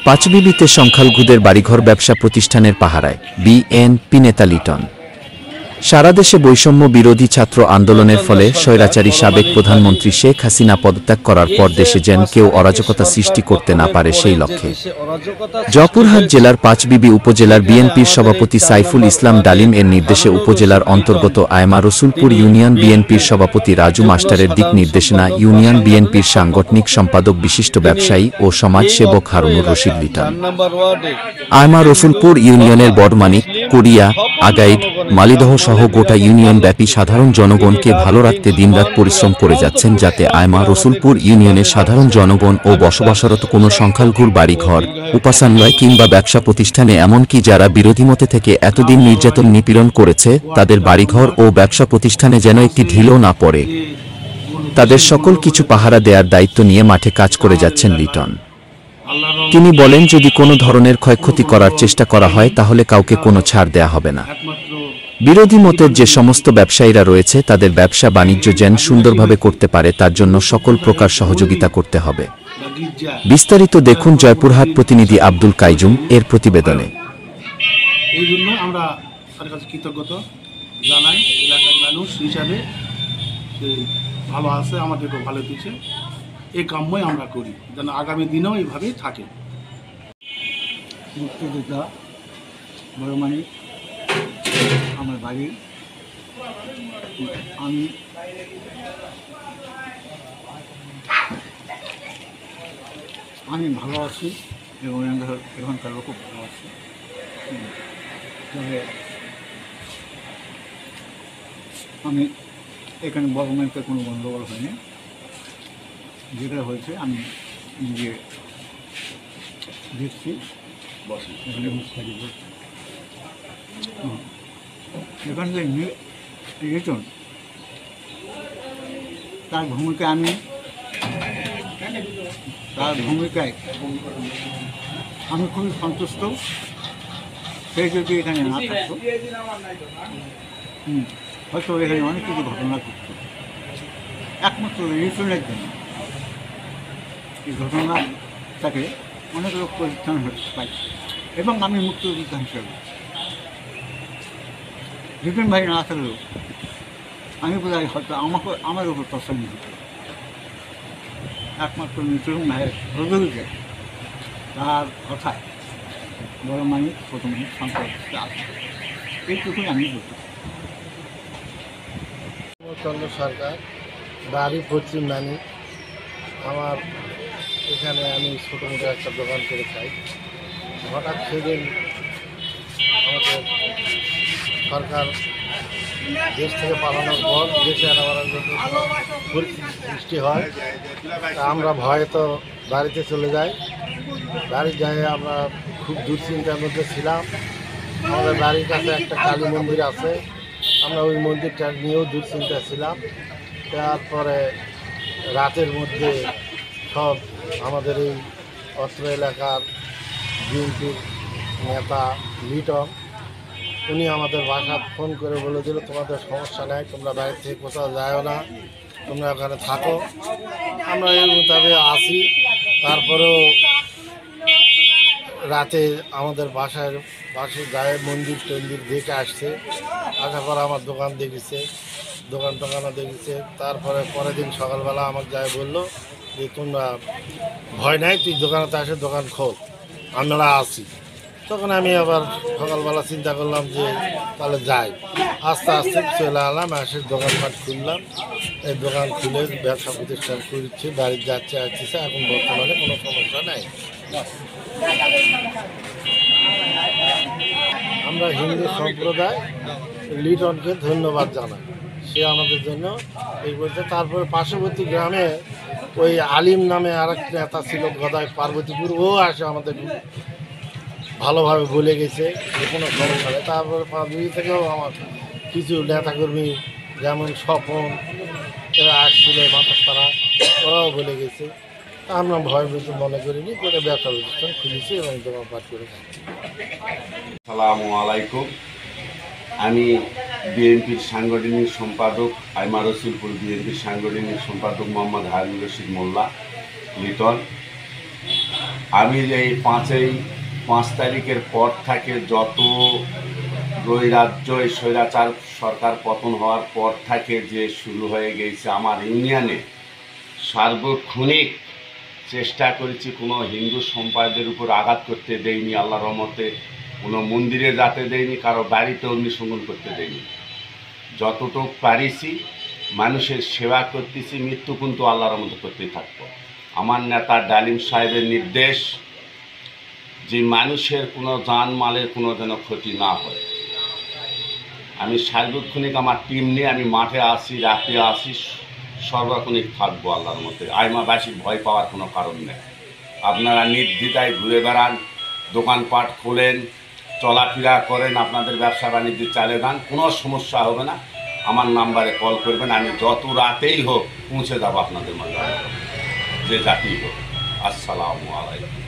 পাঁচবিবিতে সংখ্যালঘুদের বাড়িঘর ব্যবসা প্রতিষ্ঠানের পাহারায় বিএনপি নেতা লিটন। সারা দেশে বৈষম্য বিরোধী ছাত্র আন্দোলনের ফলে স্বৈরাচারী সাবেক প্রধানমন্ত্রী শেখ হাসিনা পদত্যাগ করার পর দেশে যেন কেউ অরাজকতা সৃষ্টি করতে না পারে সেই লক্ষ্যে জয়পুরহাট জেলার পাঁচবিবি উপজেলার বিএনপির সভাপতি সাইফুল ইসলাম ডালিম এর নির্দেশে উপজেলার অন্তর্গত আয়মা রসুলপুর ইউনিয়ন বিএনপির সভাপতি রাজু মাস্টারের দিক নির্দেশনা ইউনিয়ন বিএনপির সাংগঠনিক সম্পাদক বিশিষ্ট ব্যবসায়ী ও সমাজসেবক হারুনুর রশিদ লিটন আয়মা রসুলপুর ইউনিয়নের বড়মানিক কোরিয়া আগাইড মালিদহ সহ গোটা ইউনিয়ন ব্যাপী সাধারণ জনগণকে ভালো রাখতে দিনরাত পরিশ্রম করে যাচ্ছেন যাতে আয়মা রসুলপুর ইউনিয়নের সাধারণ জনগণ ও বসবাসরত কোনো সংখ্যালঘুর বাড়িঘর উপাসনালয় কিংবা ব্যবসা প্রতিষ্ঠানে এমনকি যারা বিরোধীমতে থেকে এতদিন নির্যাতন নিপীড়ন করেছে তাদের বাড়িঘর ও ব্যবসা প্রতিষ্ঠানে যেন একটি ঢিলও না পড়ে তাদের সকল কিছু পাহারা দেওয়ার দায়িত্ব নিয়ে মাঠে কাজ করে যাচ্ছেন লিটন। তিনি বলেন যদি কোনো ধরনের ক্ষয়ক্ষতি করার চেষ্টা করা হয় তাহলে কাউকে কোনো ছাড় দেয়া হবে না। বিরোধী মতের যে সমস্ত ব্যবসায়ীরা রয়েছে তাদের ব্যবসা বাণিজ্য যেন সুন্দরভাবে করতে পারে তার জন্য সকল প্রকার সহযোগিতা করতে হবে। বিস্তারিত দেখুন জয়পুরহাট প্রতিনিধি আব্দুল কাইজুম এর প্রতিবেদনে। এই জন্য আমরা তার কাছে কৃতজ্ঞতা জানাই, এলাকার মানুষ হিসাবে ভালো আছে, আমাদেরকে ভালো দিচ্ছে, এই কাম্যই আমরা করি যেন আগামী দিনেও এইভাবেই থাকে। মুক্তিযোদ্ধা বড়মানিক আমার বাড়ি। আমি ভালো আছি এবং এখানকার লোকও ভালো আছে। তবে আমি এখানে বড়মানিককে কোনো গণ্ডগোল হয়নি, যেটা হয়েছে আমি নিজে দেখছি। এখানকার নির্বাচন তার ভূমিকায় আমি খুবই সন্তুষ্ট। সে যদি এখানে না থাকতো হয়তো এখানে অনেক কিছু ঘটনা ঘটত, একমাত্র নির্বাচনের জন্য এই ঘটনাটাকে অনেক লোক পরিত্রাণ হতে পাই এবং আমি মুক্তিযোদ্ধা হিসেবে বিপিন ভাই না থাকলেও আমি বোধহয় হয়তো আমার উপর প্রসন্ন হতো। একমাত্র নিচুরুম ভাইয়ের সহযোগিতা তার কথায় বড়মানিক প্রথমে সম্পর্ক আসে, এইটুকুই আমি বলতে। চন্দ্র সরকার, বাড়ি পশ্চিম নানি। আমার এখানে আমি ছোটো মোটো একটা দোকান করে খাই। হঠাৎ সেদিন আমাদের সরকার দেশ থেকে পালানোর পর দেশে আনার জন্য পরিস্থিতি সৃষ্টি হয়। তা আমরা ভয়ে তো বাড়িতে চলে যাই। বাড়ি যাই আমরা খুব দুশ্চিন্তার মধ্যে ছিলাম। আমাদের বাড়ির কাছে একটা কালী মন্দির আছে, আমরা ওই মন্দিরটা নিয়েও দুশ্চিন্তা ছিলাম। তারপরে রাতের মধ্যে সব আমাদের এই অত্র এলাকার বিএনপির নেতা লিটন উনি আমাদের বাসায় ফোন করে বলেছিল তোমাদের সমস্যা নেই, তোমরা বাইরে থেকে কোথাও যাও না, তোমরা ওখানে থাকো। আমরা এই মোতাবেক আসি। তারপরেও রাতে আমাদের বাসায় গায়ে মন্দির টন্দির দেখে আসছে, আসার পর আমার দোকান দেখেছে, দোকান টোকানও দেখেছে। তারপরে পরের দিন সকালবেলা আমাকে যায় বললো যে তোমরা ভয় নাই, তুই দোকানেতে আসে দোকান খোল, আমরা আসি। তখন আমি আবার সকালবেলা চিন্তা করলাম যে তাহলে যাই। আস্তে আস্তে চলে এলাম, এসে দোকানপাট খুললাম। এই দোকান খুলে ব্যবসা প্রতিষ্ঠান করছি, বাড়ি যাচ্ছে আসতেছে। এখন বর্তমানে কোনো সমস্যা নেই। আমরা হিন্দু সম্প্রদায় লিটনকে ধন্যবাদ জানাই, সে আমাদের জন্য এই বলছে। তারপরে পার্শ্ববর্তী গ্রামে ওই আলিম নামে আরেক নেতা ছিল গদাই পার্বতীপুর, ও আসে আমাদের ভালোভাবে বলে গেছে যে কোনো সমস্যা নেই। তারপরে পাঁচবিবি থেকেও আমার কিছু নেতাকর্মী যেমন স্বপন এরা আসছিল মাথাপাড়া, ওরাও বলে গেছে। আমরা ভয় ভীতি মনে করিনি, করে ব্যবসা প্রতিষ্ঠান খুলেছি এবং দোকানপাট করে যাচ্ছি। আসসালামু আলাইকুম। আমি বিএনপির সাংগঠনিক সম্পাদক আয়মা রসুলপুর বিএনপির সাংগঠনিক সম্পাদক মোহাম্মদ হারুনুর রশিদ মোল্লা লিটন। আমি এই 5 তারিখের পর থেকে যত রাজ্য এই স্বৈরাচার সরকার পতন হওয়ার পর থেকে যে শুরু হয়ে গেছে আমার ইউনিয়নে সার্বক্ষণিক চেষ্টা করেছি কোনো হিন্দু সম্প্রদায়ের উপর আঘাত করতে দেয়নি, আল্লাহর রহমতে কোনো মন্দিরে যেতে দেয়নি, কারো বাড়িতে অগ্নিসংযোগ করতে দেয়নি। যতটুকু পারিছি মানুষের সেবা করতেছি, মৃত্যু কিন্তু আল্লাহর রহমতে করতেই থাকবো। আমার নেতা ডালিম সাহেবের নির্দেশ যে মানুষের কোনো জানমালের কোনো যেন ক্ষতি না হয়। আমি সার্বক্ষণিক আমার টিম নিয়ে আমি মাঠে আসি, রাতে আসি, সর্বক্ষণিক থাকবো আল্লাহর মতে। আইমাবাসীর ভয় পাওয়ার কোনো কারণ নেই। আপনারা নির্দ্বিধায় ঘুরে বেড়ান, দোকানপাট খোলেন, চলাফেরা করেন, আপনাদের ব্যবসা বাণিজ্য চালিয়ে যান, কোনো সমস্যা হবে না। আমার নাম্বারে কল করবেন, আমি যত রাতেই হোক পৌঁছে যাবো আপনাদের মাঝে, যে জাতি হোক। আসসালামু আলাইকুম।